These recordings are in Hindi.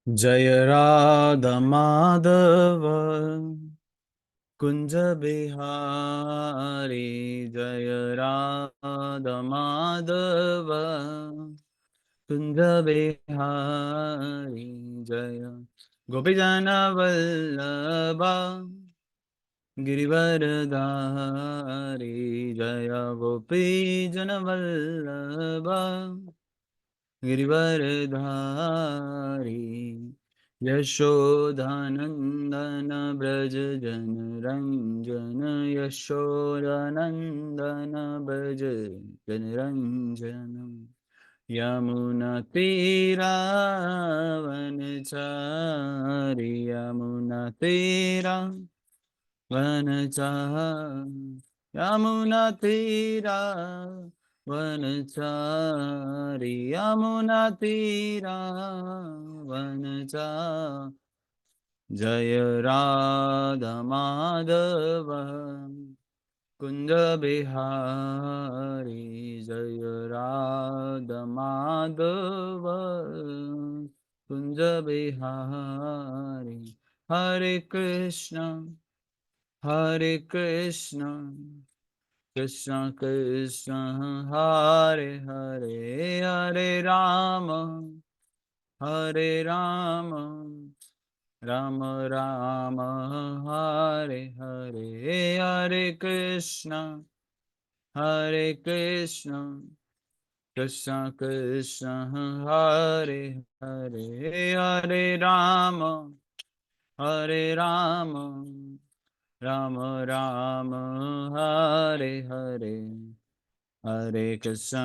जय राधा माधव कुंज बिहारी। जय राधा माधव कुंज बिहारी। जय गोपीजन वल्लभा गिरिवरधारी। जय गोपीजन वल्लभा गिरिवरधारी। यशोदानंदन ब्रज जन रंजन। यशोदानंदन ब्रज जन रंजन। यमुना तीरावनचारी। यमुना तीरा वनचारी। यमुना तीरा वनचारी। यमुना तीरा वनचारी। जय राधा माधव कुंज बिहारी। जय राधा माधव कुंज बिहारी। हरे कृष्ण कृष्ण कृष्ण हरे हरे। हरे राम राम राम हरे हरे। हरे कृष्ण कृष्ण कृष्ण हरे हरे। हरे राम राम राम हरे हरे। हरे कृष्ण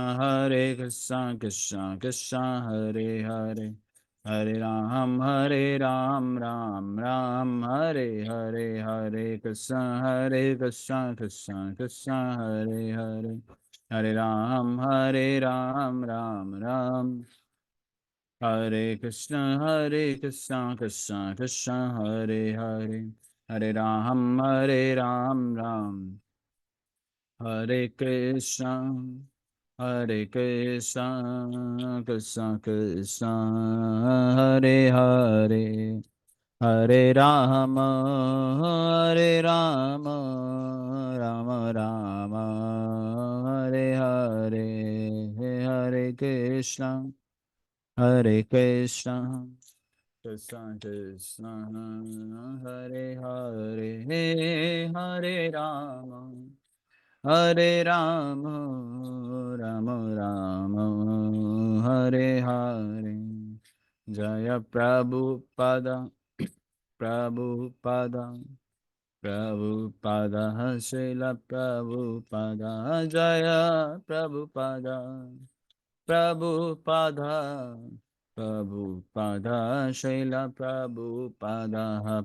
कृष्ण कृष्ण हरे हरे। हरे राम राम राम हरे हरे। हरे कृष्ण कृष्ण कृष्ण हरे हरे। हरे राम राम राम। हरे कृष्ण कृष्ण कृष्ण हरे हरे। हरे राम राम। हरे कृष्ण कृष्ण कृष्ण हरे हरे। हरे राम राम राम हरे हरे। हरे कृष्ण कृष्ण कृष्ण हरे हरे। हरे राम राम राम हरे हरे। जय प्रभुपद प्रभुपद प्रभुपद श्रील प्रभुपद। जय प्रभुपद प्रभुपद प्रभुपद श्रील प्रभुपद।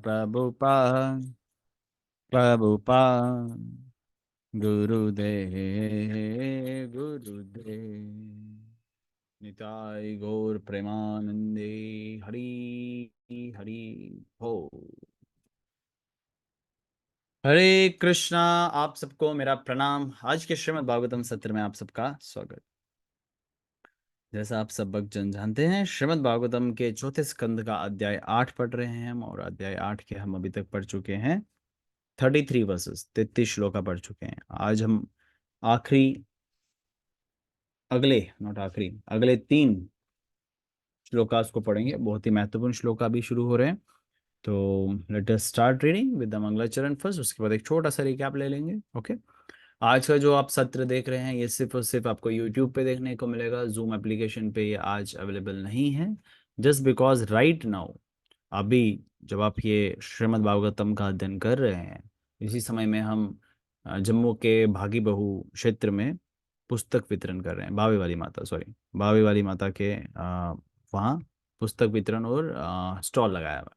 प्रभुपद प्रभुपद गुरुदेव निताय गौर प्रेमानंदे। हरि हरि हो। हरे कृष्णा। आप सबको मेरा प्रणाम। आज के श्रीमद् भागवतम सत्र में आप सबका स्वागत। जैसा आप सब भक्तजन जानते हैं, श्रीमद् भागवतम के चौथे स्कंद का अध्याय 8 पढ़ रहे हैं हम, और अध्याय 8 के हम अभी तक पढ़ चुके हैं 33 वर्सेस, 33 श्लोका पढ़ चुके हैं। आज हम आखिरी अगले नॉट आखिरी अगले 3 श्लोकास को पढ़ेंगे। बहुत ही महत्वपूर्ण श्लोका भी शुरू हो रहे हैं। तो let us start reading with the मंगलाचरण फर्स्ट। उसके बाद एक छोटा सा रिकैप ले लेंगे। ओके। आज का जो आप सत्र देख रहे हैं, ये सिर्फ और सिर्फ आपको यूट्यूब पे देखने को मिलेगा। जूम एप्लीकेशन पे ये आज अवेलेबल नहीं है, जस्ट बिकॉज राइट नाउ, अभी जब आप ये श्रीमद् भागवतम का अध्ययन कर रहे हैं, इसी समय में हम जम्मू के भागी बहू क्षेत्र में पुस्तक वितरण कर रहे हैं। बावे वाली माता, सॉरी, बावे वाली माता के वहाँ पुस्तक वितरण और स्टॉल लगाया हुआ है।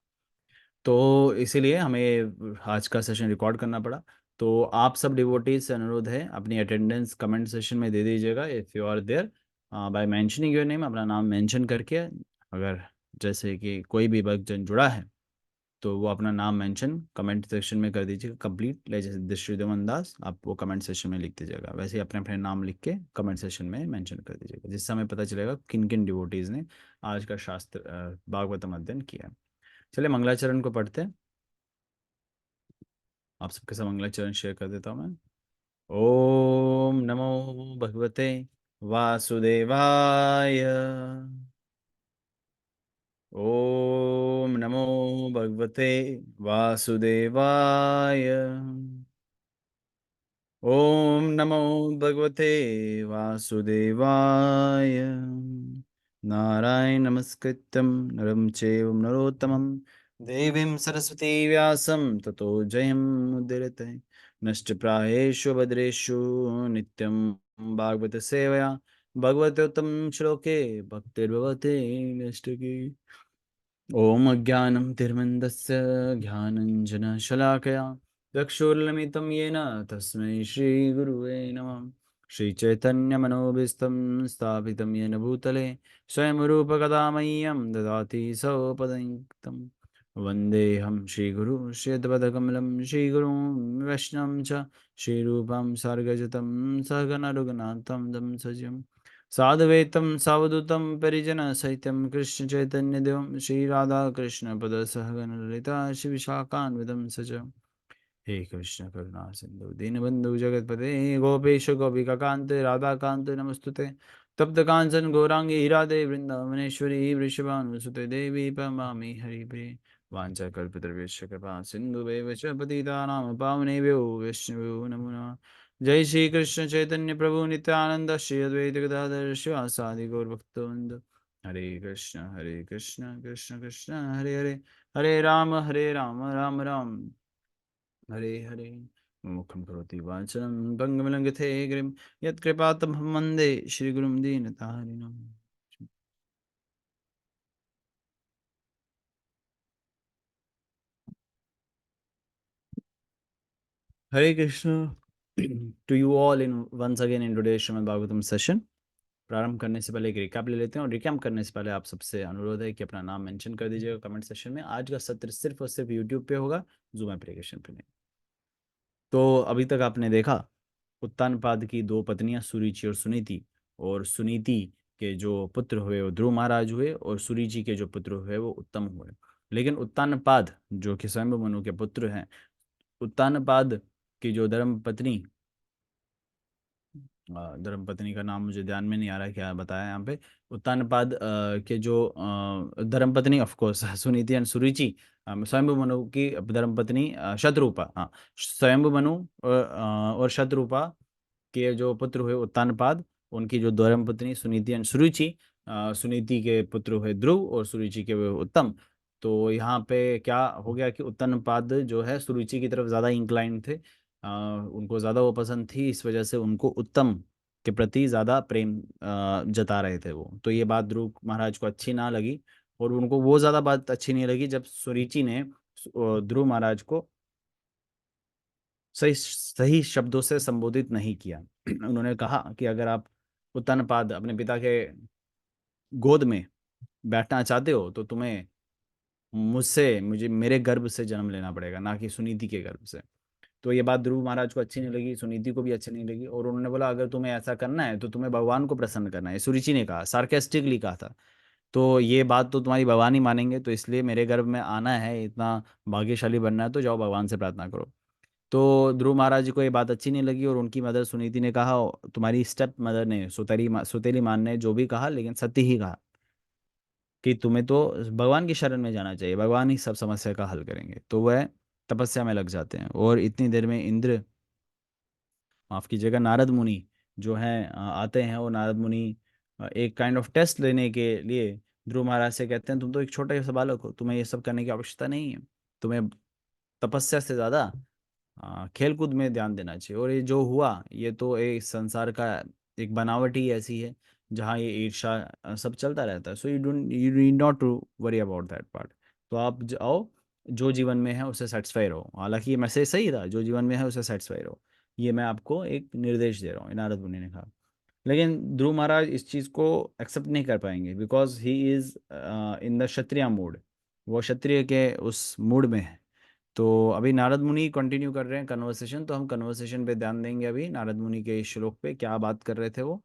तो इसीलिए हमें आज का सेशन रिकॉर्ड करना पड़ा। तो आप सब डिवोटीज से अनुरोध है, अपनी अटेंडेंस कमेंट सेशन में दे दीजिएगा if you are there, by mentioning your name, अपना नाम मेंशन करके। अगर जैसे कि कोई भी भक्तजन जुड़ा है तो वो अपना नाम मेंशन कमेंट सेक्शन में कर दीजिएगा कंप्लीट, जैसे दृष्टिदमन दास आप वो कमेंट सेक्शन में लिख दीजिएगा, वैसे ही अपने अपने नाम लिख के कमेंट सेक्शन में मेंशन कर दीजिएगा, जिससे हमें पता चलेगा किन किन डिवोटीज ने आज का शास्त्र भागवतम अध्ययन किया। चलिए मंगलाचरण को पढ़ते हैं। आप सबके साथ मंगलाचरण शेयर कर देता हूँ मैं। ओम नमो भगवते वासुदेवाय। ओम नमो भगवते वासुदेवाय। ओम नमो भगवते वासुदेवाय। नारायण नमस्कृत्यं नरं चैव नरोत्तमं देवीं सरस्वती व्यासं ततो जयमुदीरये। नष्टप्रायेषु भद्रेषु नित्यं भागवत सेवया भगवतोत्तम श्लोके भक्तिर्भवते नष्टकी। ॐ अज्ञानं तिर्मन्दस्य ज्ञानञ्जनशलाकया चक्षुर्लमितं येन तस्मै श्रीगुरुवे नमः। श्रीचैतन्यमनोभीष्टं स्थापितं येन भूतले स्वयं रूपकदा मह्यं ददाति स्वपदयुक्तं। वन्देऽहं श्रीगुरु श्रीयद्वदकमलं श्रीगुरुं वैष्णवं च श्रीरूपं सार्गजतं सहगण रघुनाथं तं सजम् साधुवेतं सावधूतं परिजनसहितं कृष्णचैतन्यदेवं श्रीराधाकृष्णपदसहगणललिता श्रीविशाखान्वितं सच। हे कृष्ण करुणा सिंधु दीनबंधु जगतपते गोपेश गोपिकांत राधाकांत नमस्तुते। तप्त कांचन गौरांगी राधे वृंदावनेश्वरी वृषभानुसुते देवी पमामि हरिप्रिये। वाञ्छाकल्पतरुभ्यश्च कृपा सिन्धुभ्येव च पतितानां पावनेभ्यो वैष्णवेभ्यो नमो नमः। जय श्री कृष्ण चैतन्य प्रभु नित्यानंद श्री अद्वैत गदाधर शिवासादि गौरभक्तवृंद। हरे कृष्ण कृष्ण कृष्ण हरे हरे, हरे राम राम राम हरे हरे। मुखं करोति वाचनं भङ्गमिलङ्घिते गिरिं यत्कृपातमहं वन्दे श्रीगुरुं दीनतारिणम्। Hare Krishna to you all in once again in today Srimad Bhagavatam session. प्रारंभ करने से पहले एक रिकैप ले लेते हैं, और रिकैप करने से पहले आप सबसे अनुरोध है कि अपना नाम मेंशन कर दीजिएगा कमेंट सेक्शन में। आज का सत्र सिर्फ और सिर्फ यूट्यूब पे होगा, जूम एप्लीकेशन पे नहीं। तो अभी तक आपने देखा उत्तानपाद की दो पत्नियां सुरुचि और सुनीति, और सुनीति के जो पुत्र हुए वो ध्रुव महाराज हुए, और सुरुचि के जो पुत्र हुए वो उत्तम हुए। लेकिन उत्तानपाद जो कि स्वयं मनु के पुत्र हैं, उत्तानपाद की जो धर्म पत्नी, धर्मपत्नी का नाम मुझे ध्यान में नहीं आ रहा है क्या बताया यहाँ पे। उत्तानपाद के जो धर्मपत्नी ऑफ कोर्स सुनीति एंड सुरुचि, स्वयंभु मनु की धर्मपत्नी शतरूपा, हाँ स्वयंभु मनु और शतरूपा के जो पुत्र हुए उत्तानपाद, उनकी जो धर्मपत्नी सुनीति एंड सुरुचि, सुनीति के पुत्र हुए ध्रुव और सुरुचि के हुए उत्तम। तो यहाँ पे क्या हो गया कि उत्तानपाद जो है सुरुचि की तरफ ज़्यादा इंक्लाइन थे, उनको ज़्यादा वो पसंद थी, इस वजह से उनको उत्तम के प्रति ज़्यादा प्रेम जता रहे थे वो। तो ये बात ध्रुव महाराज को अच्छी ना लगी, और उनको वो ज़्यादा बात अच्छी नहीं लगी जब सुरुचि ने ध्रुव महाराज को सही सही शब्दों से संबोधित नहीं किया। उन्होंने कहा कि अगर आप उत्तानपाद अपने पिता के गोद में बैठना चाहते हो तो तुम्हें मुझे मेरे गर्भ से जन्म लेना पड़ेगा, ना कि सुनीति के गर्भ से। तो ये बात ध्रुव महाराज को अच्छी नहीं लगी, सुनीति को भी अच्छी नहीं लगी, और उन्होंने बोला अगर तुम्हें ऐसा करना है तो तुम्हें भगवान को प्रसन्न करना है, सुरुचि ने कहा, सार्केस्टिकली कहा था। तो ये बात तो तुम्हारी भगवान ही मानेंगे, तो इसलिए मेरे गर्भ में आना है, इतना भाग्यशाली बनना है, तो जाओ भगवान से प्रार्थना करो। तो ध्रुव महाराज जी को ये बात अच्छी नहीं लगी, और उनकी मदर सुनीति ने कहा, तुम्हारी स्टेप मदर ने, सुतेली मान ने जो भी कहा लेकिन सत्य ही कहा, कि तुम्हें तो भगवान की शरण में जाना चाहिए, भगवान ही सब समस्या का हल करेंगे। तो वह तपस्या में लग जाते हैं, और इतनी देर में इंद्र, माफ कीजिएगा नारद मुनि जो हैं आते हैं, और नारद मुनि एक काइंड ऑफ टेस्ट लेने के लिए ध्रुव महाराज से कहते हैं तुम तो एक छोटा सा बालक हो, तुम्हें ये सब करने की आवश्यकता नहीं है, तुम्हें तपस्या से ज़्यादा खेलकूद में ध्यान देना चाहिए। और ये जो हुआ ये तो एक संसार का एक बनावट ही ऐसी है जहाँ ये ईर्ष्या सब चलता रहता है। So you need not to worry about that part. तो आप आओ, जो जीवन में है उसे सेटिस्फाई रहो। हालांकि ये मैसेज सही था, जो जीवन में है उसे सेटिस्फाई रहो, ये मैं आपको एक निर्देश दे रहा हूँ, नारद मुनि ने कहा। लेकिन ध्रुव महाराज इस चीज़ को एक्सेप्ट नहीं कर पाएंगे, because he is in the Kshatriya mode. वो क्षत्रिय के उस मूड में है। तो अभी नारद मुनि कंटिन्यू कर रहे हैं कन्वर्सेशन, तो हम कन्वर्सेशन पे ध्यान देंगे। अभी नारद मुनि के इस श्लोक पे क्या बात कर रहे थे वो,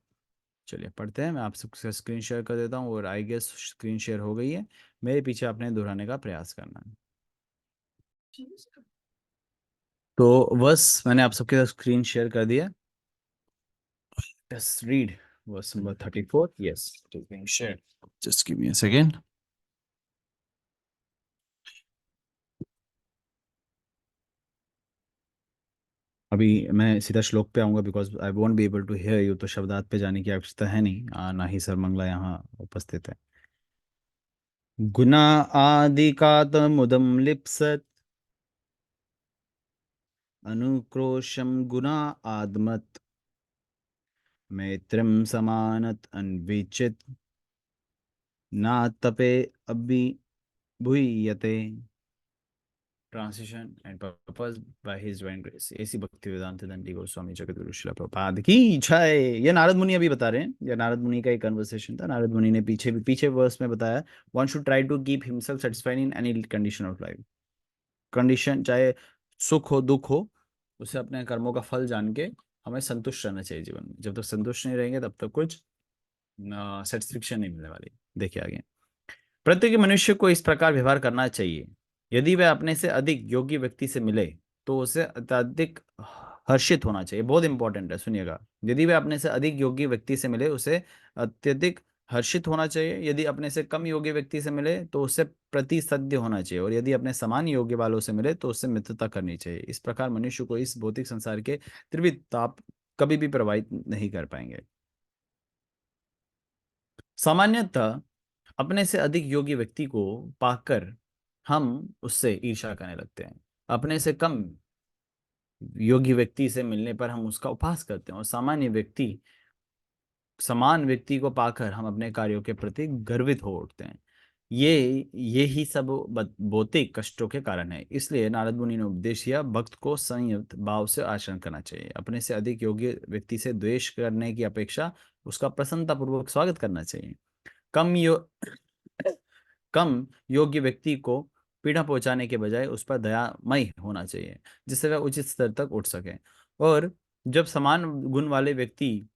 चलिए पढ़ते हैं। मैं आप सबसे स्क्रीन शेयर कर देता हूँ, और आई गेस स्क्रीन शेयर हो गई है। मेरे पीछे आपने दोहराने का प्रयास करना है। तो बस मैंने आप सबके साथ स्क्रीन शेयर कर दिया। Just read verse number 34. Yes, it is being shared. Just give me a second. अभी मैं सीधा श्लोक पे आऊंगा, because I won't be able to hear you. तो शब्दार्थ पे जाने की आवश्यकता है नहीं, ना ही सरमंगला यहाँ उपस्थित है। गुना आदिकात मुदम लिप्सत, अनुक्रोशम गुना आदमत, मैत्रम समानत अन्विचित, ना तपे अभिभूयते। Translation and purport by his divine grace. A C भक्ति वेदांत दंडी गोस्वामी जगत गुरु श्रील प्रभुपाद की जय। ये नारद मुनि अभी बता रहे हैं, ये नारद मुनि का एक कन्वर्सेशन था। नारद मुनि ने पीछे वर्स में बताया, one should try to keep himself satisfied in any condition of life. Condition चाहे सुख हो दुख हो, उसे अपने कर्मों का फल जान के हमें संतुष्ट रहना चाहिए जीवन में। जब तक संतुष्ट नहीं रहेंगे तब तक कुछ सेटिस्फेक्शन नहीं मिलने वाली। देखिए आगे, प्रत्येक मनुष्य को इस प्रकार व्यवहार करना चाहिए। यदि वह अपने से अधिक योग्य व्यक्ति से मिले तो उसे अत्यधिक हर्षित होना चाहिए। बहुत इंपॉर्टेंट है, सुनिएगा। यदि वह अपने से अधिक योग्य व्यक्ति से मिले उसे अत्यधिक हर्षित होना चाहिए। यदि अपने से कम योग्य व्यक्ति से मिले तो उससे प्रतिसद्य होना चाहिए। और यदि अपने समान योग्य वालों से मिले तो उससे मित्रता करनी चाहिए। इस प्रकार मनुष्य को इस भौतिक संसार के त्रिविध ताप कभी भी प्रभावित नहीं कर पाएंगे। सामान्यतः अपने से अधिक योग्य व्यक्ति को पाकर हम उससे ईर्ष्या करने लगते हैं। अपने से कम योग्य व्यक्ति से मिलने पर हम उसका उपहास करते हैं, और समान व्यक्ति को पाकर हम अपने कार्यों के प्रति गर्वित हो उठते हैं। ये ही सब भौतिक कष्टों के कारण है। इसलिए नारद मुनि ने उपदेश दिया, भक्त को संयत भाव से आचरण करना चाहिए। अपने से अधिक योग्य व्यक्ति से द्वेष करने की अपेक्षा उसका प्रसन्नतापूर्वक स्वागत करना चाहिए। कम यो कम योग्य व्यक्ति को पीड़ा पहुंचाने के बजाय उस पर दयामय होना चाहिए, जिससे वह उचित स्तर तक उठ सके। और जब समान गुण वाले व्यक्ति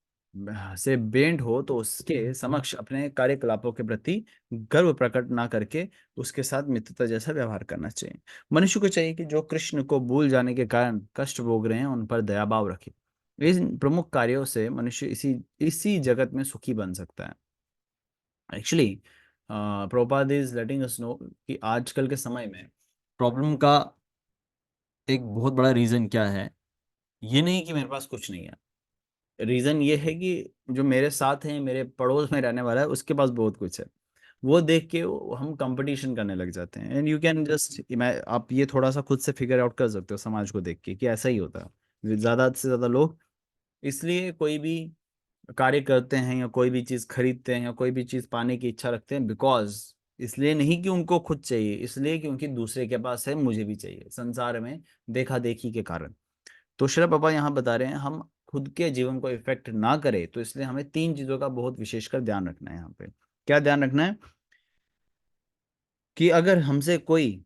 से भेंट हो तो उसके समक्ष अपने कार्यकलापों के प्रति गर्व प्रकट ना करके उसके साथ मित्रता जैसा व्यवहार करना चाहिए। मनुष्य को चाहिए कि जो कृष्ण को भूल जाने के कारण कष्ट भोग रहे हैं उन पर दयाभाव रखे। इन प्रमुख कार्यों से मनुष्य इसी इसी जगत में सुखी बन सकता है। Actually Prabhupada is letting us know कि आजकल के समय में प्रॉब्लम का एक बहुत बड़ा रीजन क्या है। ये नहीं कि मेरे पास कुछ नहीं है, रीजन ये है कि जो मेरे साथ है, मेरे पड़ोस में रहने वाला है, उसके पास बहुत कुछ है। वो देख के हम कंपटीशन करने लग जाते हैं। एंड यू कैन जस्ट, आप ये थोड़ा सा खुद से फिगर आउट कर सकते हो समाज को देख के कि ऐसा ही होता है। ज्यादा से ज्यादा लोग इसलिए कोई भी कार्य करते हैं या कोई भी चीज खरीदते हैं या कोई भी चीज पाने की इच्छा रखते हैं, बिकॉज इसलिए नहीं कि उनको खुद चाहिए, इसलिए कि उनकी दूसरे के पास है, मुझे भी चाहिए, संसार में देखा देखी के कारण। तो श्री पापा यहाँ बता रहे हैं हम खुद के जीवन को इफेक्ट ना करे, तो इसलिए हमें तीन चीजों का बहुत विशेषकर ध्यान रखना है यहाँ पे। क्या ध्यान रखना है? कि अगर हमसे कोई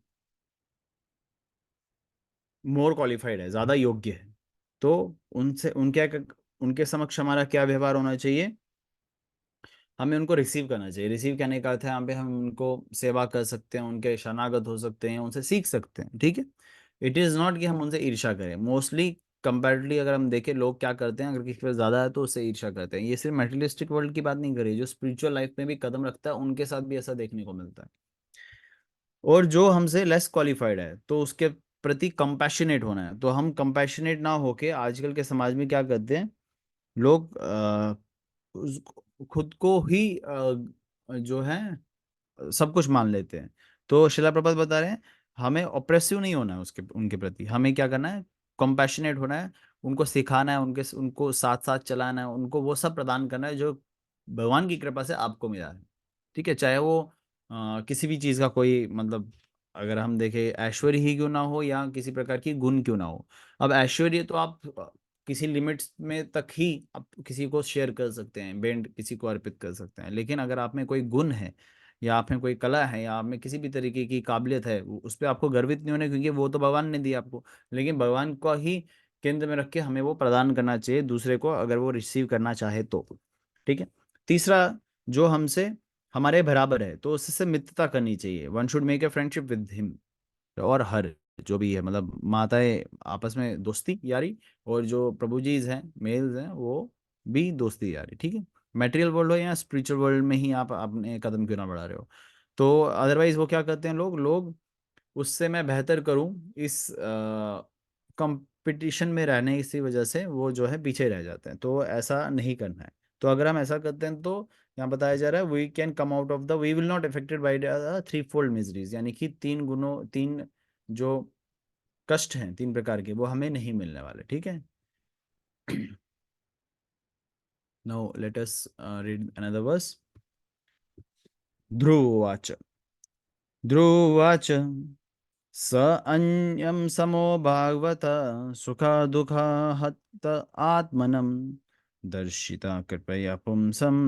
मोर क्वालिफाइड है, ज्यादा योग्य है, तो उनसे उनके समक्ष हमारा क्या व्यवहार होना चाहिए? हमें उनको रिसीव करना चाहिए। रिसीव करने का अर्थ है यहाँ पे हम उनको सेवा कर सकते हैं, उनके शरणागत हो सकते हैं, उनसे सीख सकते हैं। ठीक है, इट इज़ नॉट कि हम उनसे ईर्ष्या करें। मोस्टली कंपैरेटिवली अगर हम देखें, लोग क्या करते हैं, अगर किसी पे ज़्यादा है तो उससे ईर्ष्या करते हैं। ये सिर्फ मेटेरियलिस्टिक वर्ल्ड की बात नहीं करी, जो स्पिरिचुअल लाइफ में भी कदम रखता है उनके साथ भी ऐसा देखने को मिलता है। और जो हमसे लेस क्वालिफाइड है तो उसके प्रति कंपैशनेट होना है। तो हम कंपैशनेट ना होके आजकल के समाज में क्या करते हैं, लोग खुद को ही जो है सब कुछ मान लेते हैं। तो शिला प्रभात बता रहे हैं हमें ऑप्रेसिव नहीं होना है उसके उनके प्रति। हमें क्या करना है? कंपैशनेट होना है, उनको सिखाना है, उनको साथ साथ चलाना है, उनको वो सब प्रदान करना है जो भगवान की कृपा से आपको मिला है। ठीक है, चाहे वो किसी भी चीज़ का कोई मतलब, अगर हम देखें ऐश्वर्य ही क्यों ना हो या किसी प्रकार की गुण क्यों ना हो। अब ऐश्वर्य तो आप किसी लिमिट्स में तक ही आप किसी को शेयर कर सकते हैं, बेंड किसी को अर्पित कर सकते हैं। लेकिन अगर आप में कोई गुण है या आप में कोई कला है, या आप में किसी भी तरीके की काबिलियत है, उस पर आपको गर्वित नहीं होना, क्योंकि वो तो भगवान ने दिया आपको। लेकिन भगवान को ही केंद्र में रख के हमें वो प्रदान करना चाहिए दूसरे को, अगर वो रिसीव करना चाहे तो। ठीक है। तीसरा, जो हमसे हमारे बराबर है तो उससे मित्रता करनी चाहिए। One should make a friendship with him. और हर जो भी है, मतलब माताएं आपस में दोस्ती यारी, और जो प्रभु जीज हैं, मेल्स हैं, वो भी दोस्ती यारी। ठीक है। मटेरियल वर्ल्ड हो या स्पिरिचुअल वर्ल्ड में ही आप अपने कदम क्यों ना बढ़ा रहे हो, तो अदरवाइज वो क्या करते हैं लोग लोग उससे मैं बेहतर करूं, इस कंपटीशन में रहने इसी वजह से वो जो है पीछे रह जाते हैं। तो ऐसा नहीं करना है। तो अगर हम ऐसा करते हैं तो यहाँ बताया जा रहा है, we can come out of the, we will not affected by the three fold miseries, यानी कि तीन जो कष्ट हैं, तीन प्रकार के, वो हमें नहीं मिलने वाले। ठीक है। Now let us read another verse. ध्रुवाच ध्रुवाच स अन्यं समो भागवत सुख दुख हत आत्मनम दर्शिता कृपया पुंसम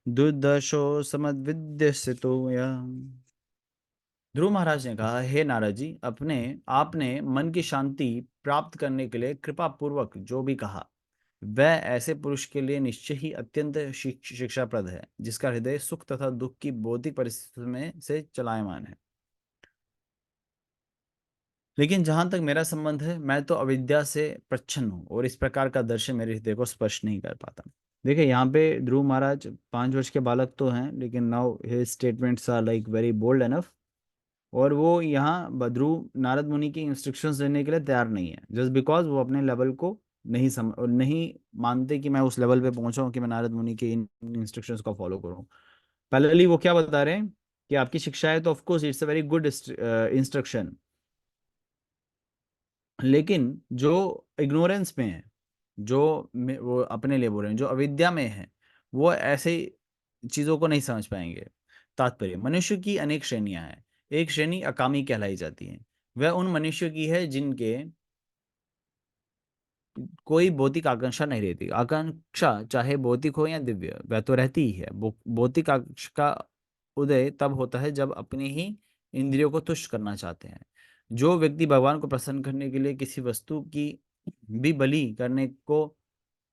दुर्दशो समद्विद्यसितो या। ध्रुव महाराज ने कहा, हे नारद जी, अपने आपने मन की शांति प्राप्त करने के लिए कृपा पूर्वक जो भी कहा, वह ऐसे पुरुष के लिए निश्चय ही अत्यंत शिक्षाप्रद है, जिसका हृदय सुख तथा दुख की बौद्धिक परिस्थिति में से चलायमान है। लेकिन जहां तक मेरा संबंध है, मैं तो अविद्या से प्रच्छन्न हूँ, और इस प्रकार का दर्शन मेरे हृदय को स्पर्श नहीं कर पाता। देखिए यहाँ पे ध्रुव महाराज 5 वर्ष के बालक तो हैं, लेकिन now his statements are like very bold enough. और वो यहाँ बद्रू नारद मुनि की इंस्ट्रक्शंस देने के लिए तैयार नहीं है, जस्ट बिकॉज वो अपने लेवल को नहीं मानते कि मैं उस लेवल पे पहुंचा हूँ कि मैं नारद मुनि के इन इंस्ट्रक्शंस को फॉलो करूँ। पहले वो क्या बता रहे हैं कि आपकी शिक्षा है तो of course it's a very good instruction, लेकिन जो इग्नोरेंस में है, वो अपने लिए बोल रहे हैं, जो अविद्या में है, वो ऐसे चीजों को नहीं समझ पाएंगे। तात्पर्य, मनुष्य की अनेक श्रेणियां हैं। एक श्रेणी अकामी कहलाई जाती है। वह उन मनुष्यों की है जिनके कोई भौतिक आकांक्षा नहीं रहती। आकांक्षा चाहे भौतिक हो या दिव्य, वह तो रहती ही है। भौतिक आकांक्षा का उदय तब होता है जब अपनी ही इंद्रियों को तुष्ट करना चाहते हैं। जो व्यक्ति भगवान को प्रसन्न करने के लिए किसी वस्तु की भी बलि करने को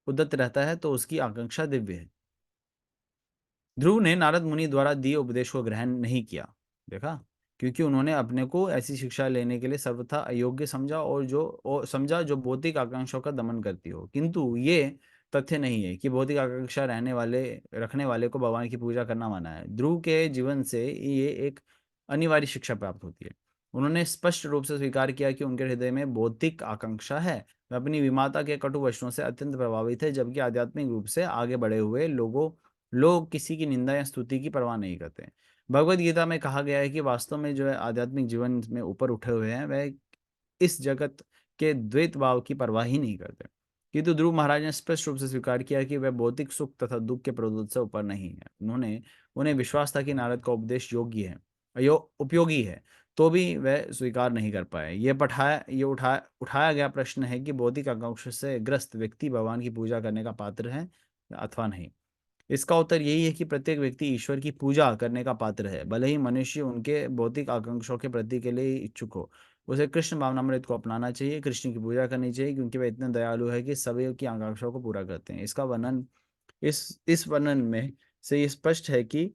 उद्यत रहता है, तो उसकी आकांक्षा दिव्य है। ध्रुव ने नारद मुनि द्वारा दिए उपदेश को ग्रहण नहीं किया, देखा, क्योंकि उन्होंने अपने को ऐसी शिक्षा लेने के लिए सर्वथा अयोग्य समझा, और समझा जो भौतिक आकांक्षाओं का दमन करती हो। किंतु ये तथ्य नहीं है कि भौतिक आकांक्षा रखने वाले को भगवान की पूजा करना मना है। ध्रुव के जीवन से ये एक अनिवार्य शिक्षा प्राप्त होती है। उन्होंने स्पष्ट रूप से स्वीकार किया कि उनके हृदय में भौतिक आकांक्षा है। वे अपनी विमाता के कटु वचनों से अत्यंत प्रभावित है, जबकि आध्यात्मिक रूप से आगे बढ़े हुए लोग किसी की निंदा या स्तुति की परवाह नहीं करते। भगवत गीता में कहा गया है कि वास्तव में जो है आध्यात्मिक जीवन में ऊपर उठे हुए हैं, वह इस जगत के द्वैत भाव की परवाह ही नहीं करते। किंतु ध्रुव महाराज ने स्पष्ट रूप से स्वीकार किया कि वह भौतिक सुख तथा दुख के प्रद्योत से ऊपर नहीं है। उन्हें विश्वास था कि नारद का उपदेश योग्य है, उपयोगी है, तो भी वह स्वीकार नहीं कर पाए। उठाया गया प्रश्न है कि भौतिक आकांक्षा से ग्रस्त व्यक्ति भगवान की पूजा करने का पात्र है अथवा नहीं। इसका उत्तर यही है कि प्रत्येक व्यक्ति ईश्वर की पूजा करने का पात्र है, भले ही मनुष्य उनके भौतिक आकांक्षाओं के प्रति के लिए इच्छुक हो। उसे कृष्ण भावनामृत को अपनाना चाहिए, कृष्ण की पूजा करनी चाहिए, क्योंकि वह इतने दयालु है कि सभी की आकांक्षाओं को पूरा करते हैं। इसका वर्णन इस वर्णन में से ये स्पष्ट है कि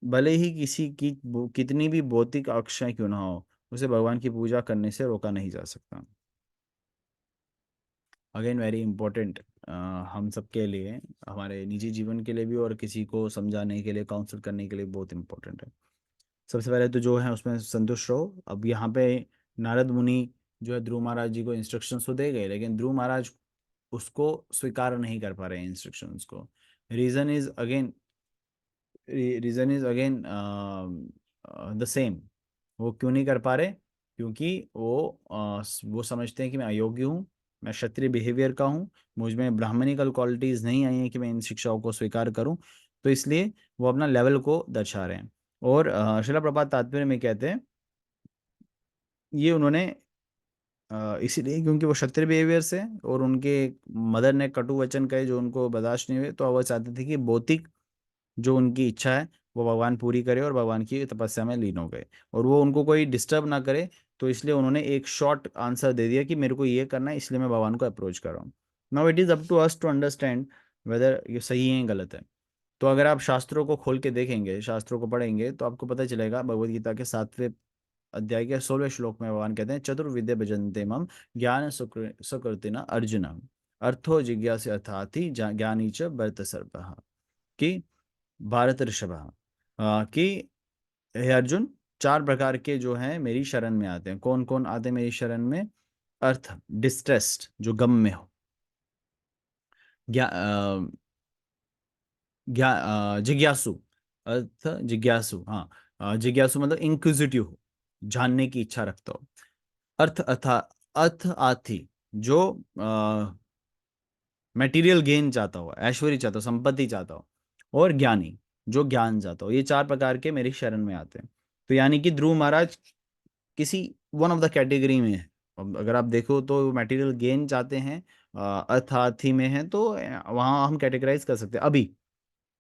भले ही किसी की कितनी भी भौतिक आकांक्षाएं क्यों ना हो, उसे भगवान की पूजा करने से रोका नहीं जा सकता। अगेन वेरी इंपॉर्टेंट, हम सबके लिए, हमारे निजी जीवन के लिए भी, और किसी को समझाने के लिए, काउंसल करने के लिए बहुत इंपॉर्टेंट है। सबसे पहले तो जो है उसमें संतुष्ट रहो। अब यहाँ पे नारद मुनि जो है ध्रुव महाराज जी को इंस्ट्रक्शंस तो दे गए, लेकिन ध्रुव महाराज उसको स्वीकार नहीं कर पा रहे हैं इंस्ट्रक्शंस को। Reason is again reason is again the same. वो क्यों नहीं कर पा रहे? क्योंकि वो समझते हैं कि मैं अयोग्य हूँ, मैं क्षत्रिय बिहेवियर का हूँ, मुझ में ब्राह्मणिकल क्वालिटीज नहीं आई हैं कि मैं इन शिक्षाओं को स्वीकार करूँ। तो इसलिए वो अपना लेवल को दर्शा रहे हैं। और शिला प्रभात तात्पर्य में कहते हैं, ये उन्होंने इसीलिए क्योंकि वो क्षत्रिय बिहेवियर से, और उनके मदर ने कटु वचन कहे जो उनको बर्दाश्त नहीं हुए, तो वो चाहते थे कि भौतिक जो उनकी इच्छा है वो भगवान पूरी करे और भगवान की तपस्या में लीन हो गए, और वो उनको कोई डिस्टर्ब ना करे। तो इसलिए उन्होंने एक शॉर्ट आंसर दे दिया कि मेरे को ये करना है, इसलिए मैं भगवान को अप्रोच कर रहा हूँ। Now it is up to us to understand whether ये सही है या गलत है। तो अगर आप शास्त्रों को खोल के देखेंगे, शास्त्रों को पढ़ेंगे, तो आपको पता चलेगा भगवत गीता के 7वें अध्याय के 16वें श्लोक में भगवान कहते हैं, चतुर्विद्या भजन्ते मम ज्ञान सुकृतिना अर्जुन अर्थो जिज्ञासा अर्थाति ज्ञानी च भरत सर्वः। कि भारत ऋषभ, कि हे अर्जुन, चार प्रकार के जो हैं मेरी शरण में आते हैं। कौन कौन आते हैं मेरी शरण में? अर्थ, डिस्ट्रेस्ड, जो गम में हो। ज्ञा जिज्ञासु, अर्थ जिज्ञासु, हाँ। जिज्ञासु मतलब इंक्विजिटिव हो, जानने की इच्छा रखता हो। अर्थ आथी, जो मटेरियल गेन चाहता हो, ऐश्वर्य चाहता हो, संपत्ति चाहता हो। और ज्ञानी, जो ज्ञान चाहता हो। ये चार प्रकार के मेरी शरण में आते हैं। तो यानी कि ध्रुव महाराज किसी वन ऑफ द कैटेगरी में है। अब अगर आप देखो तो मटेरियल गेन चाहते हैं, अर्थार्थी में है, तो वहाँ हम कैटेगराइज कर सकते हैं अभी।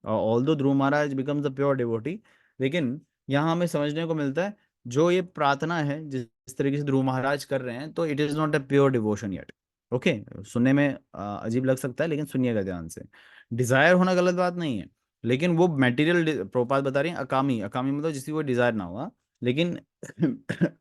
ऑल दो ध्रुव महाराज बिकम्स द प्योर डिवोटी, लेकिन यहाँ हमें समझने को मिलता है जो ये प्रार्थना है जिस तरीके से ध्रुव महाराज कर रहे हैं, तो it is not a pure devotion yet. Okay, सुनने में अजीब लग सकता है, लेकिन सुनिएगा ध्यान से। डिजायर होना गलत बात नहीं है, लेकिन वो मटेरियल, प्रोपात बता रही है अकामी, अकामी मतलब जिसकी कोई डिजायर ना हुआ। लेकिन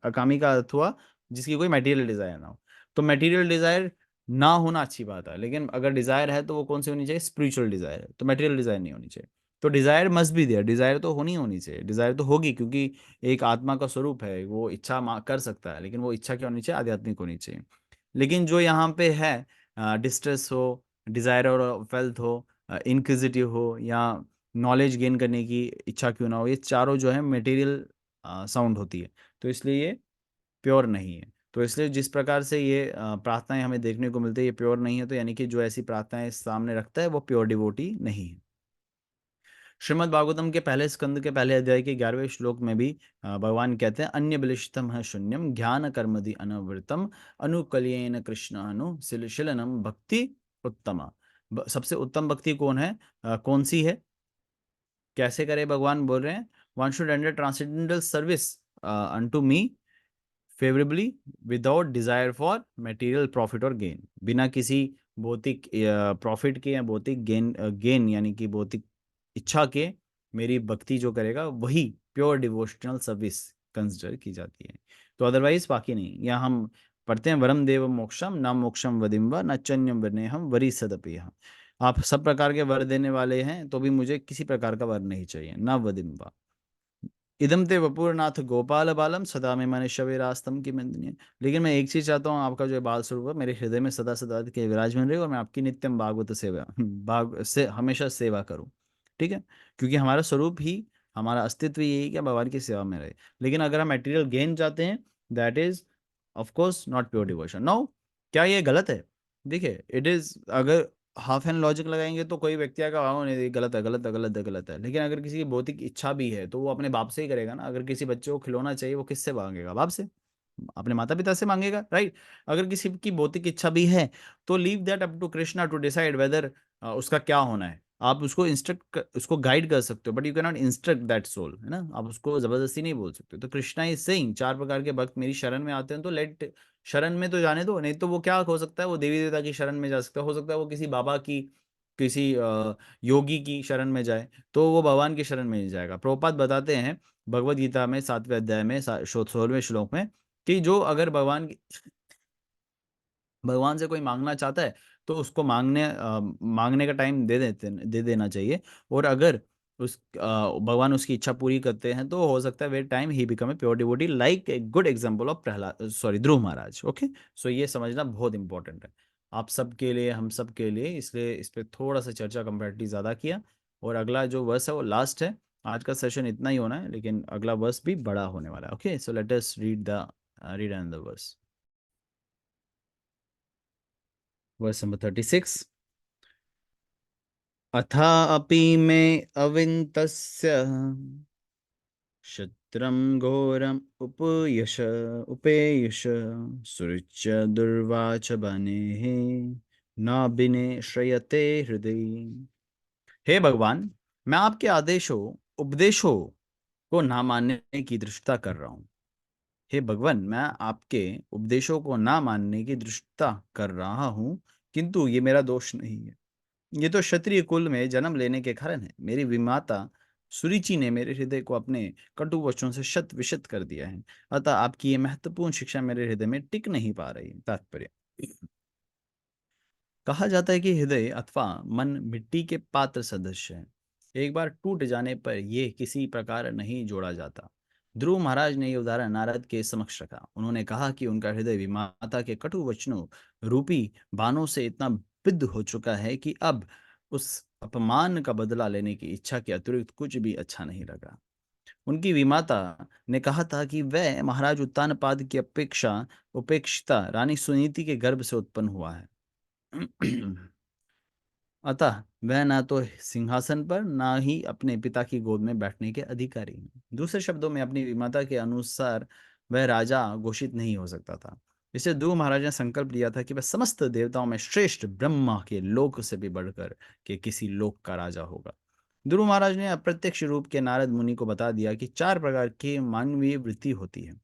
अकामी का अर्थ हुआ जिसकी कोई मटेरियल डिजायर ना हो। तो मटेरियल डिजायर ना होना अच्छी बात है, लेकिन अगर डिजायर है तो वो कौन सी होनी चाहिए? स्पिरिचुअल डिजायर है, तो मटेरियल डिजायर नहीं होनी चाहिए। तो desire must be there, desire तो होनी होनी चाहिए, डिजायर तो होगी, क्योंकि एक आत्मा का स्वरूप है, वो इच्छा कर सकता है, लेकिन वो इच्छा क्या होनी चाहिए? आध्यात्मिक होनी चाहिए। लेकिन जो यहाँ पे है, डिस्ट्रेस हो, डिजायर और वेल्थ हो, इंक्विजिटिव हो, या नॉलेज गेन करने की इच्छा क्यों ना हो, ये चारों जो है मटेरियल साउंड होती है। तो इसलिए ये प्योर नहीं है। तो इसलिए जिस प्रकार से ये प्रार्थनाएं हमें देखने को मिलती है, ये प्योर नहीं है, तो यानी कि जो ऐसी प्रार्थनाएं सामने रखता है वो प्योर डिवोटी नहीं है। श्रीमद् भागवतम के पहले स्कंद के पहले अध्याय के 11वें श्लोक में भी भगवान कहते हैं, अन्य बलिष्ठम है शून्यम ज्ञान कर्मदि अनवृतम अनुकलियन कृष्ण अनु शिलनम भक्ति उत्तमा। सबसे उत्तम भक्ति कौन है? कौन सी है? कैसे करे? भगवान बोल रहे हैं, one should render transcendental service unto me favourably without desire for material profit और गेन। बिना किसी भौतिक प्रॉफिट के या भौतिक गेन, गेन यानी कि भौतिक इच्छा के मेरी भक्ति जो करेगा वही प्योर डिवोशनल सर्विस कंसिडर की जाती है। तो अदरवाइज बाकी नहीं। यहाँ हम पढ़ते हैं, वरम देव मोक्षम न मोक्षम वदिम व न चन्यम हम वरी सदपि। आप सब प्रकार के वर देने वाले हैं, तो भी मुझे किसी प्रकार का वर नहीं चाहिए, न वदिम वा। इदम ते वपुरनाथ गोपाल बालम सदा में मन शवे रास्तम की मंदनीय। लेकिन मैं एक चीज चाहता हूँ, आपका जो बाल स्वरूप है मेरे हृदय में सदा सदा के विराजमान रहे, और मैं आपकी नित्यम भागवत सेवा भाग से हमेशा सेवा करूँ। ठीक है, क्योंकि हमारा स्वरूप ही, हमारा अस्तित्व यही है कि हम भगवान की सेवा में रहे। लेकिन अगर हम मटेरियल गेन चाहते हैं, that is of course not pure devotion. No, क्या ये गलत है? देखिए, इट इज, अगर हाफ एंड लॉजिक लगाएंगे तो कोई व्यक्ति आएगा, हाँ नहीं गलत है, गलत है, गलत है, गलत है। लेकिन अगर किसी की भौतिक इच्छा भी है तो वो अपने बाप से ही करेगा ना। अगर किसी बच्चे को खिलौना चाहिए, वो किससे मांगेगा? बाप से, अपने माता पिता से मांगेगा, राइट? अगर किसी की भौतिक इच्छा भी है, तो leave that up to Krishna to decide whether उसका क्या होना है। आप उसको उसको गाइड कर सकते हो, but you can not instruct that soul, है ना? आप उसको जबरदस्ती नहीं बोल सकते। तो कृष्णा इज सेइंग, चार प्रकार के भक्त मेरी शरण में आते हैं, तो लेट, शरण में तो जाने दो, नहीं तो वो क्या हो सकता है? वो देवी देवता की शरण में जा सकता है, हो सकता है वो किसी बाबा की, किसी योगी की शरण में जाए, तो वो भगवान की शरण में नहीं जाएगा। प्रभुपाद बताते हैं भगवत गीता में 7वें अध्याय में 16वें श्लोक में, कि जो अगर भगवान से कोई मांगना चाहता है, तो उसको मांगने का टाइम दे देना चाहिए। और अगर भगवान उसकी इच्छा पूरी करते हैं, तो हो सकता है वे टाइम ही become a pure devotee, like a good example of Prahlad, sorry, Dhruva Maharaj. Okay, so ये समझना बहुत इंपॉर्टेंट है आप सबके लिए, हम सब के लिए। इसलिए इस पे थोड़ा सा चर्चा कंपेरेटिवली ज़्यादा किया। और अगला जो वर्स है वो लास्ट है। आज का सेशन इतना ही होना है, लेकिन अगला वर्स भी बड़ा होने वाला है। Okay, so let us read and the verse. Verse number 36। अथापि मे अविन्तस्य क्षत्रं घोरम् उपेयुष सुरुच्य दुर्वाच बनेः नाभिने श्रयते हृदय। हे भगवान, मैं आपके आदेशों उपदेशों को ना मानने की दृष्टता कर रहा हूँ। हे भगवान, मैं आपके उपदेशों को ना मानने की दृष्टता कर रहा हूँ, किंतु ये मेरा दोष नहीं है। ये तो क्षत्रिय कुल में जन्म लेने के कारण है। मेरी विमाता सुरुचि ने मेरे हृदय को अपने कटु वचनों से शत विशत कर दिया है। अतः आपकी ये महत्वपूर्ण शिक्षा मेरे हृदय में टिक नहीं पा रही। तात्पर्य, कहा जाता है कि हृदय अथवा मन मिट्टी के पात्र सदृश है। एक बार टूट जाने पर यह किसी प्रकार नहीं जोड़ा जाता। ध्रुव महाराज ने यह उदाहरण नारद के समक्ष रखा। उन्होंने कहा कि उनका हृदय विमाता के कटु वचनों रूपी बाणों से इतना विद्ध हो चुका है कि अब उस अपमान का बदला लेने की इच्छा के अतिरिक्त कुछ भी अच्छा नहीं लगा। उनकी विमाता ने कहा था कि वह महाराज उत्तानपाद की अपेक्षा उपेक्षिता रानी सुनीति के गर्भ से उत्पन्न हुआ है। अतः वह ना तो सिंहासन पर ना ही अपने पिता की गोद में बैठने के अधिकारी हैं। दूसरे शब्दों में अपनी विमाता के अनुसार वह राजा घोषित नहीं हो सकता था। इससे ध्रुव महाराज ने संकल्प लिया था कि वह समस्त देवताओं में श्रेष्ठ ब्रह्मा के लोक से भी बढ़कर के किसी लोक का राजा होगा। ध्रुव महाराज ने अप्रत्यक्ष रूप के नारद मुनि को बता दिया कि चार प्रकार की मानवीय वृत्ति होती है: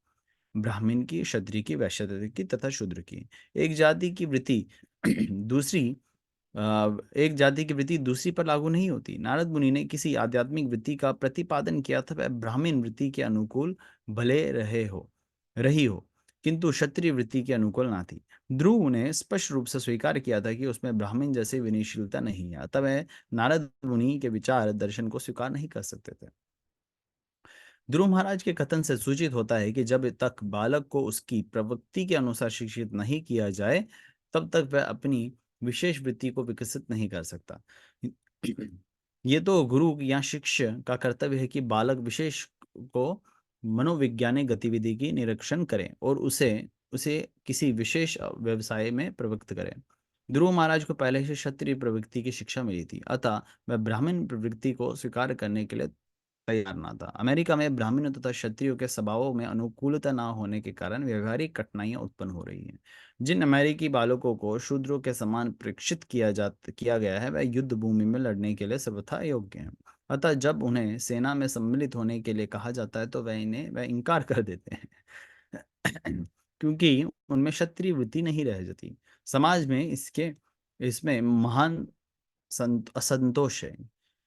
ब्राह्मण की, क्षत्रिय की, वैश्य की तथा शूद्र की। एक जाति की वृत्ति दूसरी एक जाति की वृत्ति दूसरी पर लागू नहीं होती। नारद मुनि ने किसी आध्यात्मिक वृत्ति का प्रतिपादन किया था, वह ब्राह्मण वृत्ति के अनुकूल भले रही हो, किंतु क्षत्रिय वृत्ति के अनुकूल ना थी। ध्रुव ने स्पष्ट रूप से स्वीकार किया था कि उसमें ब्राह्मण जैसे विनयशीलता नहीं है, अतः वह नारद मुनि के विचार दर्शन को स्वीकार नहीं कर सकते थे। ध्रुव महाराज के कथन से सूचित होता है कि जब तक बालक को उसकी प्रवृत्ति के अनुसार शिक्षित नहीं किया जाए, तब तक वह अपनी विशेष वृत्ति को विकसित नहीं कर सकता। ये तो गुरु या शिष्य का कर्तव्य है कि बालक विशेष को मनोवैज्ञानिक गतिविधि की निरीक्षण करें और उसे उसे किसी विशेष व्यवसाय में प्रवृत्त करें। ध्रुव महाराज को पहले से क्षत्रिय प्रवृत्ति की शिक्षा मिली थी, अतः वह ब्राह्मण प्रवृत्ति को स्वीकार करने के लिए तैयार ना था। अमेरिका में ब्राह्मणों तथा क्षत्रियों के स्वभावों में अनुकूलता ना होने के कारण व्यवहारिक कठिनाइयां उत्पन्न हो रही हैं। जिन अमेरिकी बालकों को शूद्रों के समान प्रशिक्षित किया गया है, वह युद्ध भूमि में लड़ने के लिए सर्वथा योग्य हैं। अतः जब उन्हें सेना में सम्मिलित होने के लिए कहा जाता है तो वह इनकार कर देते हैं। क्योंकि उनमें क्षत्रिय वृत्ति नहीं रह जाती। समाज में इसमें महान असंतोष है।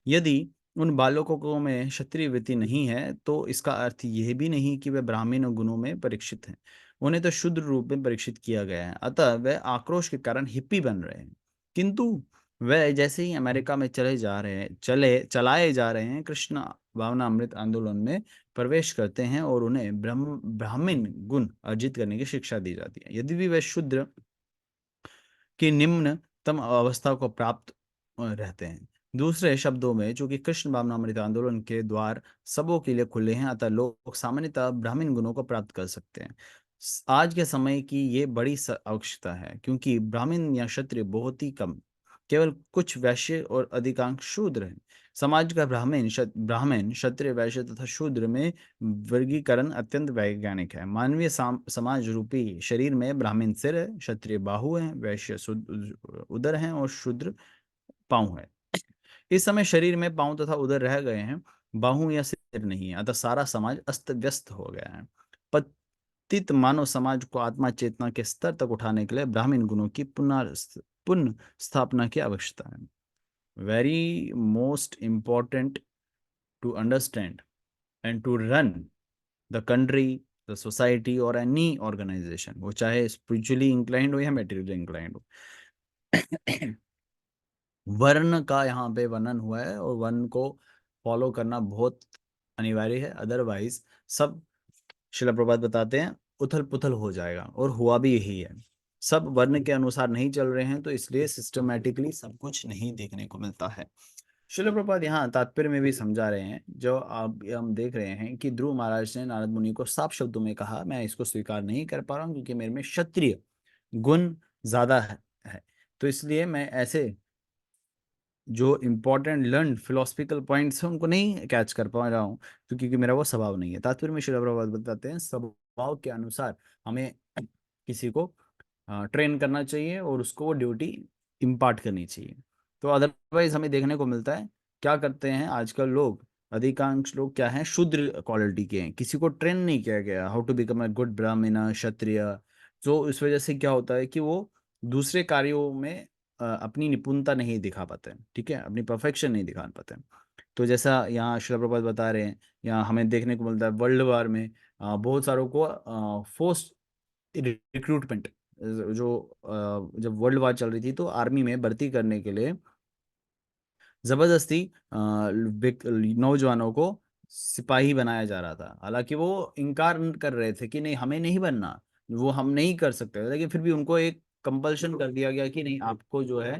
यदि उन बालकों को में क्षत्रिय वृत्ति नहीं है, तो इसका अर्थ यह भी नहीं कि वे ब्राह्मण गुणों में परीक्षित हैं। उन्हें तो शुद्ध रूप में परीक्षित किया गया है, अतः वे आक्रोश के कारण हिप्पी बन रहे हैं। किंतु वे जैसे ही अमेरिका में चलाए जा रहे हैं, कृष्ण भावनामृत आंदोलन में प्रवेश करते हैं और उन्हें ब्राह्मण गुण अर्जित करने की शिक्षा दी जाती है। यदि भी वे शुद्र की निम्नतम अवस्था को प्राप्त रहते हैं। दूसरे शब्दों में, चूंकि कृष्ण भावनामृत आंदोलन के द्वार सबों के लिए खुले हैं, अतः लोग सामान्यतः ब्राह्मण गुणों को प्राप्त कर सकते हैं। आज के समय की ये बड़ी आवश्यकता है, क्योंकि ब्राह्मण या क्षत्रिय बहुत ही कम, केवल कुछ वैश्य और अधिकांश शूद्र हैं। समाज का ब्राह्मण, क्षत्रिय, वैश्य तथा शूद्र में वर्गीकरण अत्यंत वैज्ञानिक है। मानवीय समाज रूपी शरीर में ब्राह्मण सिर है, क्षत्रिय बाहु है, वैश्य उदर हैं और शूद्र पांव है। इस समय शरीर में पांव तथा उदर रह गए हैं, बाहु या सिर नहीं है, अतः सारा समाज अस्त व्यस्त हो गया है। पतित मानव समाज को आत्मा चेतना के स्तर तक उठाने के लिए ब्राह्मण गुणों की पुनः स्थापना की आवश्यकता है। Very most important to understand and to run the country, the society और एनी ऑर्गेनाइजेशन, वो चाहे स्पिरिचुअली इंक्लाइंड हो या मेटेरियली इंक्लाइंड हो। वर्ण का यहाँ पे वर्णन हुआ है और वर्ण को फॉलो करना बहुत अनिवार्य है, अदरवाइज सब, शिला प्रभात बताते हैं, उथल पुथल हो जाएगा। और हुआ भी यही है। सब वर्ण के अनुसार नहीं चल रहे हैं, तो इसलिए सिस्टमेटिकली सब कुछ नहीं देखने को मिलता है। शिला प्रभात यहाँ तात्पर्य में भी समझा रहे हैं, जो आप हम देख रहे हैं कि ध्रुव महाराज ने नारद मुनि को साफ शब्दों में कहा, मैं इसको स्वीकार नहीं कर पा रहा हूँ क्योंकि मेरे में क्षत्रिय गुण ज्यादा है। तो इसलिए मैं ऐसे जो इम्पोर्टेंट लर्न फिलोसफिकल पॉइंट्स हैं उनको नहीं कैच कर पा रहा हूँ, तो क्योंकि मेरा वो स्वभाव नहीं है। तात्पर्य में श्रील प्रभुपाद बताते हैं, स्वभाव के अनुसार हमें किसी को ट्रेन करना चाहिए और उसको वो ड्यूटी इम्पार्ट करनी चाहिए। तो अदरवाइज हमें देखने को मिलता है क्या करते हैं आजकल लोग, अधिकांश लोग क्या हैं, शूद्र क्वालिटी के हैं, किसी को ट्रेन नहीं किया गया how to become a good Brahmin Kshatriya. तो इस वजह से क्या होता है कि वो दूसरे कार्यों में अपनी निपुणता नहीं दिखा पाते हैं, ठीक है, अपनी परफेक्शन नहीं दिखा पाते हैं। तो जैसा यहाँ श्रील प्रभुपाद बता रहे हैं, यहाँ हमें देखने को मिलता है वर्ल्ड वार में बहुत सारों को फोर्स रिक्रूटमेंट, जो जब वर्ल्ड वार चल रही थी तो आर्मी में भर्ती करने के लिए जबरदस्ती नौजवानों को सिपाही बनाया जा रहा था। हालांकि वो इनकार कर रहे थे कि नहीं हमें नहीं बनना, वो हम नहीं कर सकते, लेकिन फिर भी उनको एक कंपल्शन कर दिया गया कि नहीं आपको जो है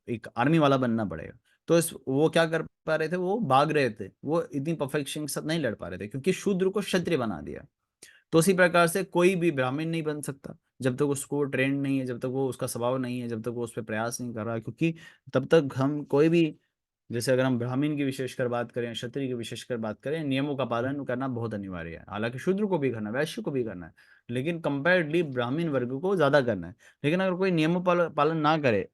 एक आर्मी वाला बनना पड़ेगा। तो इस वो क्या कर पा रहे थे, वो भाग रहे थे, वो इतनी परफेक्शन के साथ नहीं लड़ पा रहे थे क्योंकि शूद्र को क्षत्रिय बना दिया। तो उसी प्रकार से कोई भी ब्राह्मण नहीं बन सकता जब तक उसको ट्रेंड नहीं है, जब तक वो उसका स्वभाव नहीं है, जब तक वो उस पर प्रयास नहीं कर रहा, क्योंकि तब तक हम कोई भी, जैसे अगर हम ब्राह्मण की विशेषकर बात करें, क्षत्रिय की विशेषकर बात करें, नियमों का पालन करना बहुत अनिवार्य है। हालांकि शूद्र को भी करना है, वैश्य को भी करना है, लेकिन कंपेरेटिवली ब्राह्मण वर्ग को ज्यादा करना है। लेकिन अगर कोई नियमों पालन ना करे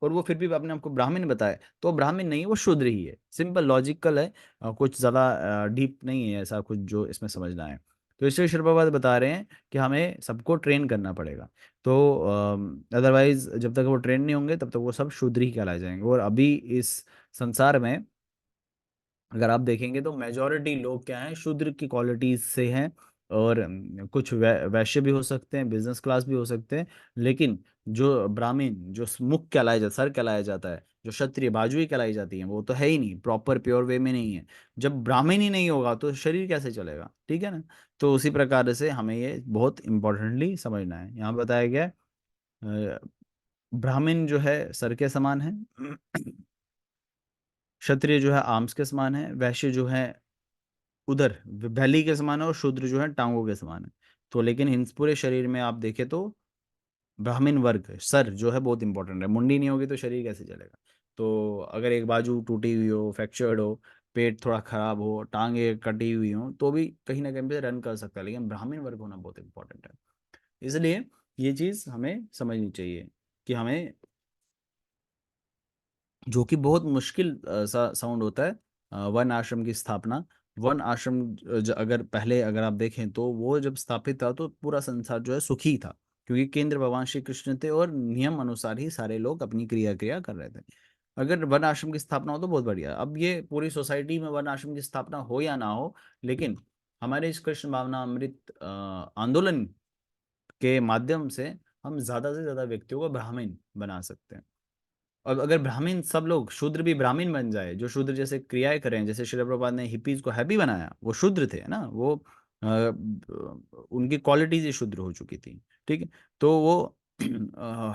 और वो फिर भी अपने आपको ब्राह्मण बताए, तो ब्राह्मण नहीं है, वो शूद्र ही है। सिंपल लॉजिकल है, कुछ ज्यादा डीप नहीं है ऐसा कुछ जो इसमें समझना है। तो इसलिए श्री प्रभुपाद बता रहे हैं कि हमें सबको ट्रेन करना पड़ेगा। तो अदरवाइज जब तक वो ट्रेन नहीं होंगे तब तक वो सब शूद्र ही कहलाए जाएंगे। और अभी इस संसार में अगर आप देखेंगे तो मेजोरिटी लोग क्या हैं, शूद्र की क्वालिटीज से हैं। और कुछ वैश्य भी हो सकते हैं, बिजनेस क्लास भी हो सकते हैं, लेकिन जो ब्राह्मण, जो मुख कहलाया जाता, सर कहलाया जाता है, जो क्षत्रिय बाजू ही कहलाई जाती है, वो तो है ही नहीं, प्रॉपर प्योर वे में नहीं है। जब ब्राह्मण ही नहीं होगा तो शरीर कैसे चलेगा, ठीक है ना। तो उसी प्रकार से हमें ये बहुत इंपॉर्टेंटली समझना है। यहाँ बताया गया है, ब्राह्मण जो है सर के समान है, क्षत्रिय जो है आर्म्स के समान है, वैश्य जो है उधर बैली के समान है, और शूद्र जो है टांगों के समान है। तो लेकिन इन पूरे शरीर में आप देखें तो ब्राह्मण वर्ग सर जो है बहुत इंपॉर्टेंट है। मुंडी नहीं होगी तो शरीर कैसे चलेगा। तो अगर एक बाजू टूटी हुई हो, फ्रैक्चर्ड हो, पेट थोड़ा खराब हो, टांगे कटी हुई हो, तो भी कहीं ना कहीं पे रन कर सकता है, लेकिन ब्राह्मण वर्ग होना बहुत इंपॉर्टेंट है। इसलिए ये चीज हमें समझनी चाहिए कि हमें, जो कि बहुत मुश्किल सा साउंड होता है, वन आश्रम की स्थापना। वन आश्रम अगर पहले अगर आप देखें तो वो जब स्थापित था तो पूरा संसार जो है सुखी था, क्योंकि केंद्र भगवान श्री कृष्ण थे और नियम अनुसार ही सारे लोग अपनी क्रिया कर रहे थे। अगर वन आश्रम की स्थापना हो तो बहुत बढ़िया। अब ये पूरी सोसाइटी में वन आश्रम की स्थापना हो या ना हो, लेकिन हमारे इस कृष्ण भावना अमृत आंदोलन के माध्यम से हम ज्यादा से ज्यादा व्यक्तियों को ब्राह्मण बना सकते हैं। और अगर ब्राह्मण सब लोग, शूद्र भी ब्राह्मण बन जाए, जो शूद्र जैसे क्रियाएं करें, जैसे श्रील प्रभुपाद ने हिप्पीज को हैप्पी बनाया, वो शूद्र थे ना, वो उनकी क्वालिटीज ही शूद्र हो चुकी थी, ठीक है। तो वो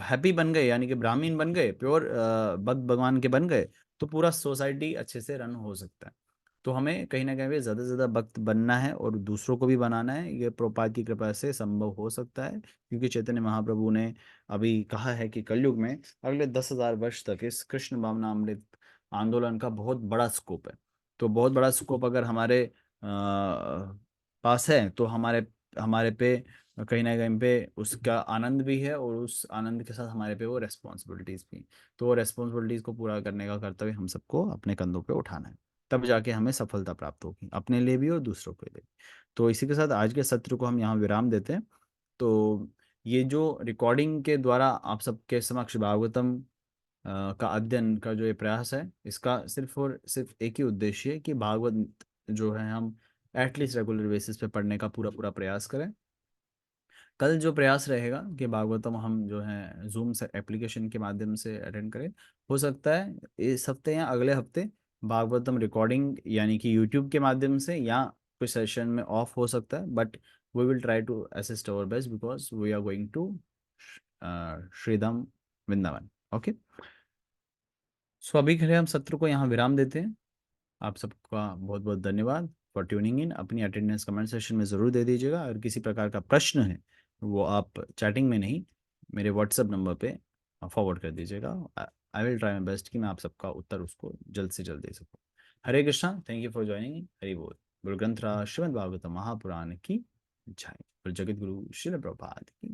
हैप्पी बन गए, यानी कि ब्राह्मण बन गए, प्योर भक्त भगवान के बन गए, तो पूरा सोसाइटी अच्छे से रन हो सकता है। तो हमें कहीं ना कहीं पे ज्यादा से ज्यादा भक्त बनना है और दूसरों को भी बनाना है। ये प्रभुपाद की कृपा से संभव हो सकता है, क्योंकि चैतन्य महाप्रभु ने अभी कहा है कि कलयुग में अगले 10,000 वर्ष तक इस कृष्ण भावना अमृत आंदोलन का बहुत बड़ा स्कोप है। तो बहुत बड़ा स्कोप अगर हमारे पास है, तो हमारे हमारे पे कहीं ना कहीं पे उसका आनंद भी है, और उस आनंद के साथ हमारे पे वो रेस्पॉन्सिबिलिटीज भी। तो वो रेस्पॉन्सिबिलिटीज को पूरा करने का कर्तव्य हम सबको अपने कंधों पे उठाना है, तब जाके हमें सफलता प्राप्त होगी, अपने लिए भी और दूसरों के लिए भी। तो इसी के साथ आज के सत्र को हम यहाँ विराम देते हैं। तो ये जो रिकॉर्डिंग के द्वारा आप सबके समक्ष भागवतम का अध्ययन का जो ये प्रयास है, इसका सिर्फ और सिर्फ एक ही उद्देश्य है कि भागवत जो है हम एटलीस्ट रेगुलर बेसिस पे पढ़ने का पूरा पूरा प्रयास करें। कल जो प्रयास रहेगा कि भागवतम हम जो है जूम से एप्लीकेशन के माध्यम से अटेंड करें। हो सकता है इस हफ्ते या अगले हफ्ते भागवतम रिकॉर्डिंग यानी कि यूट्यूब के माध्यम से, या कुछ सेशन में ऑफ हो सकता है, but we will try to assist our best because we are going to Shridham Vrindavan. Okay, so अभी के लिए हम सत्र को यहाँ विराम देते हैं। आप सबका बहुत बहुत धन्यवाद फॉर ट्यूनिंग इन। अपनी अटेंडेंस कमेंट सेक्शन में ज़रूर दे दीजिएगा। अगर किसी प्रकार का प्रश्न है वो आप चैटिंग में नहीं, मेरे व्हाट्सएप नंबर पे फॉरवर्ड कर दीजिएगा। I will try my best कि मैं आप सबका उत्तर उसको जल्द से जल्द दे सकूँ। Hare Krishna, thank you for joining. Hari बोल। गुरु ग्रंथ श्रीमद् भागवत महापुराण की जय। और जगत गुरु श्रील प्रभुपाद की